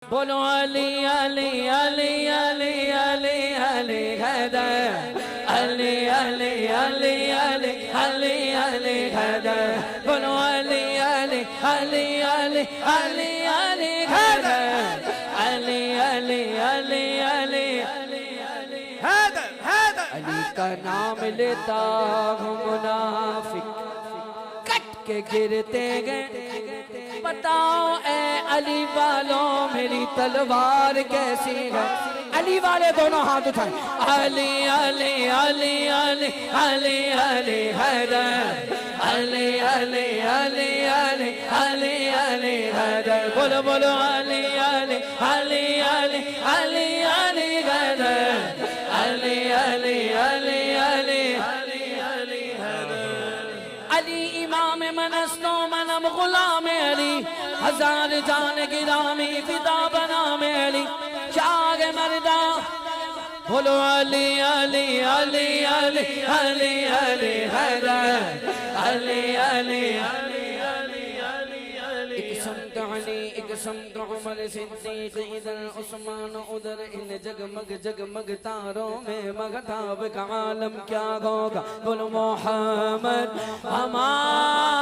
बोलो अली अली अली अली अली अली हैदर अली अली अली अली अली अली हैदर बोलो अली अली अली अली अली अली हैदर अली अली अली अली हैदर हैदर अली का नाम लेता हूँ मुनाफिक कट के गिरते गए। बताओ ए अली वालों मेरी तलवार कैसी है। अली वाले दोनों हाथ उठाए। अली अली अली अली अली अली हैदर अली अली अली अली अली अली हैदर बोलो बोलो अली अली अली अली अली अली हैदर अली अली अली अली अली हैदर। अली इमाम मनस्तो मनम गुलाम अली हजार जान गिरामी फिदा बना में अली शाग मर्दा बोलो अली अली अली अली अली अली हैदर अली अली अली अली अली एक समत अली एक समत उमर सिद्दीक इधर उस्मान उधर इन जगमग जगमग तारों में मगताब का आलम क्या होगा। बोलो मोहम्मद हमारे